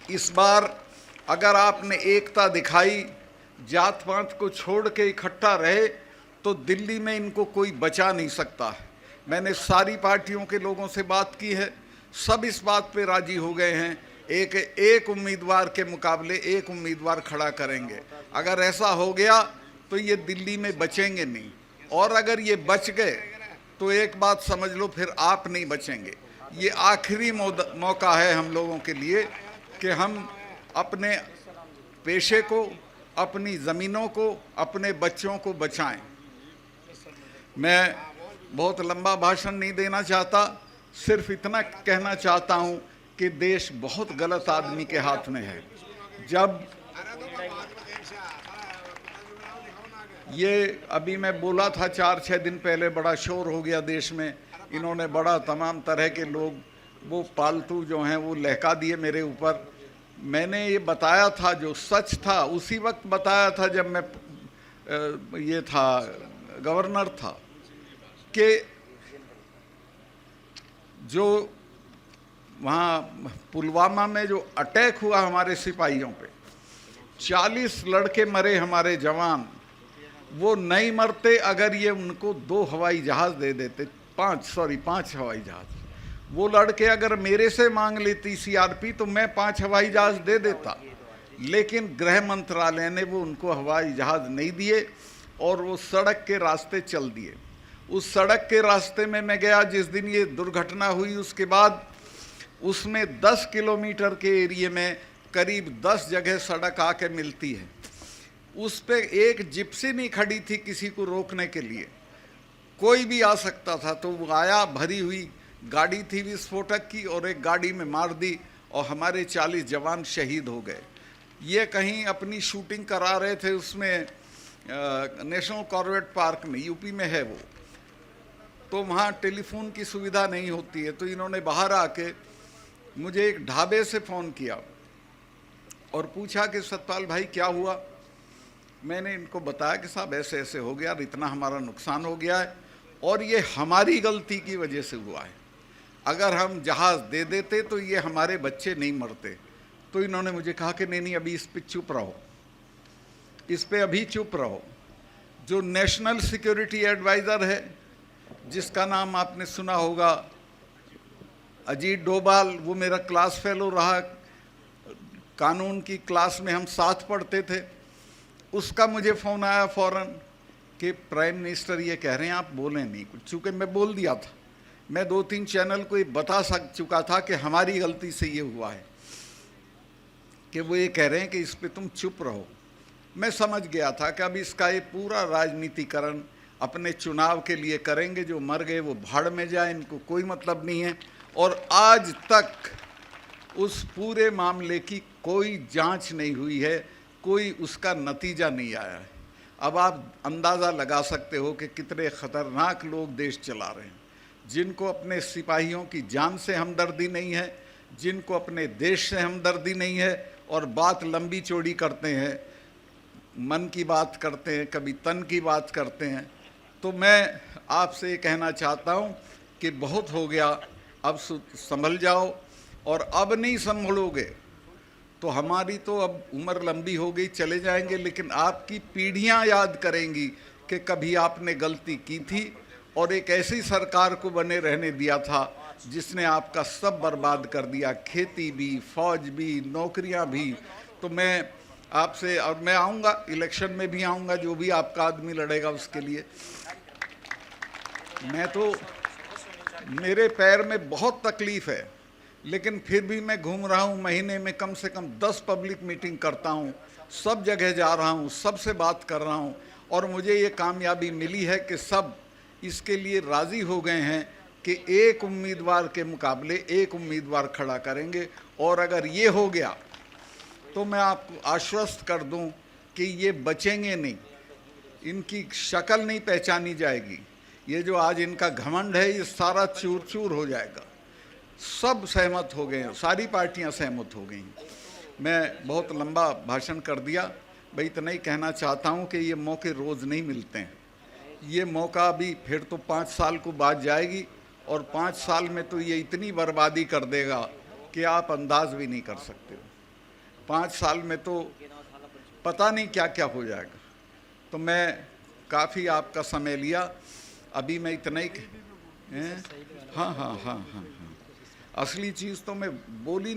इस बार अगर आपने एकता दिखाई, जात पात को छोड़ के इकट्ठा रहे, तो दिल्ली में इनको कोई बचा नहीं सकता है। मैंने सारी पार्टियों के लोगों से बात की है, सब इस बात पे राजी हो गए हैं, एक उम्मीदवार के मुकाबले एक उम्मीदवार खड़ा करेंगे। अगर ऐसा हो गया तो ये दिल्ली में बचेंगे नहीं, और अगर ये बच गए तो एक बात समझ लो, फिर आप नहीं बचेंगे। ये आखिरी मौका है हम लोगों के लिए कि हम अपने पेशे को, अपनी ज़मीनों को, अपने बच्चों को बचाएं। मैं बहुत लंबा भाषण नहीं देना चाहता, सिर्फ इतना कहना चाहता हूं कि देश बहुत गलत आदमी के हाथ में है। जब ये अभी मैं बोला था 4-6 दिन पहले, बड़ा शोर हो गया देश में, इन्होंने बड़ा तमाम तरह के लोग वो पालतू जो हैं वो लहका दिए मेरे ऊपर। मैंने ये बताया था, जो सच था उसी वक्त बताया था जब मैं ये था गवर्नर था, कि जो वहाँ पुलवामा में जो अटैक हुआ हमारे सिपाहियों पे, 40 लड़के मरे हमारे जवान, वो नहीं मरते अगर ये उनको 2 हवाई जहाज़ दे देते, 5 हवाई जहाज़। वो लड़के अगर मेरे से मांग लेती सीआरपी तो मैं 5 हवाई जहाज़ दे देता, लेकिन गृह मंत्रालय ने वो उनको हवाई जहाज़ नहीं दिए और वो सड़क के रास्ते चल दिए। उस सड़क के रास्ते में मैं गया जिस दिन ये दुर्घटना हुई, उसके बाद उसमें 10 किलोमीटर के एरिए में करीब 10 जगह सड़क आके मिलती है। उस पे एक जिप्सी नहीं खड़ी थी किसी को रोकने के लिए, कोई भी आ सकता था। तो वो आया, भरी हुई गाड़ी थी विस्फोटक की, और एक गाड़ी में मार दी और हमारे 40 जवान शहीद हो गए। ये कहीं अपनी शूटिंग करा रहे थे उसमें नेशनल कॉर्बेट पार्क में, यूपी में है वो, तो वहाँ टेलीफोन की सुविधा नहीं होती है। तो इन्होंने बाहर आके मुझे एक ढाबे से फ़ोन किया और पूछा कि सतपाल भाई क्या हुआ। मैंने इनको बताया कि साहब ऐसे ऐसे हो गया, इतना हमारा नुकसान हो गया है और ये हमारी गलती की वजह से हुआ है। अगर हम जहाज़ दे देते तो ये हमारे बच्चे नहीं मरते। तो इन्होंने मुझे कहा कि नहीं अभी इस पे चुप रहो, इस पे अभी चुप रहो। जो नेशनल सिक्योरिटी एडवाइज़र है, जिसका नाम आपने सुना होगा, अजीत डोभाल, वो मेरा क्लास फेलो रहा, कानून की क्लास में हम साथ पढ़ते थे। उसका मुझे फ़ोन आया फ़ौरन कि प्राइम मिनिस्टर ये कह रहे हैं आप बोलें नहीं कुछ। चूँकि मैं बोल दिया था, मैं 2-3 चैनल को ये बता चुका था कि हमारी गलती से ये हुआ है, कि वो ये कह रहे हैं कि इस पे तुम चुप रहो। मैं समझ गया था कि अब इसका ये पूरा राजनीतिकरण अपने चुनाव के लिए करेंगे। जो मर गए वो भाड़ में जाए, इनको कोई मतलब नहीं है। और आज तक उस पूरे मामले की कोई जांच नहीं हुई है, कोई उसका नतीजा नहीं आया है। अब आप अंदाज़ा लगा सकते हो कि कितने ख़तरनाक लोग देश चला रहे हैं, जिनको अपने सिपाहियों की जान से हमदर्दी नहीं है, जिनको अपने देश से हमदर्दी नहीं है, और बात लंबी चौड़ी करते हैं, मन की बात करते हैं, कभी तन की बात करते हैं। तो मैं आपसे ये कहना चाहता हूँ कि बहुत हो गया, अब संभल जाओ, और अब नहीं संभलोगे तो हमारी तो अब उम्र लंबी हो गई, चले जाएंगे, लेकिन आपकी पीढ़ियां याद करेंगी कि कभी आपने गलती की थी और एक ऐसी सरकार को बने रहने दिया था जिसने आपका सब बर्बाद कर दिया, खेती भी, फौज भी, नौकरियां भी। तो मैं आपसे, और मैं आऊँगा, इलेक्शन में भी आऊँगा, जो भी आपका आदमी लड़ेगा उसके लिए। मैं तो, मेरे पैर में बहुत तकलीफ़ है, लेकिन फिर भी मैं घूम रहा हूँ, महीने में कम से कम 10 पब्लिक मीटिंग करता हूँ, सब जगह जा रहा हूँ, सबसे बात कर रहा हूँ, और मुझे ये कामयाबी मिली है कि सब इसके लिए राज़ी हो गए हैं कि एक उम्मीदवार के मुकाबले एक उम्मीदवार खड़ा करेंगे। और अगर ये हो गया तो मैं आपको आश्वस्त कर दूं कि ये बचेंगे नहीं, इनकी शक्ल नहीं पहचानी जाएगी। ये जो आज इनका घमंड है ये सारा चूर चूर हो जाएगा। सब सहमत हो गए हैं, सारी पार्टियां सहमत हो गई। मैं बहुत लंबा भाषण कर दिया, भाई इतना ही कहना चाहता हूं कि ये मौके रोज़ नहीं मिलते हैं। ये मौका अभी फिर तो 5 साल को बाद जाएगी, और 5 साल में तो ये इतनी बर्बादी कर देगा कि आप अंदाज भी नहीं कर सकते हो। 5 साल में तो पता नहीं क्या क्या हो जाएगा। तो मैं काफ़ी आपका समय लिया, अभी मैं इतना ही हाँ हाँ हाँ हाँ हाँ, असली चीज़ तो मैं बोली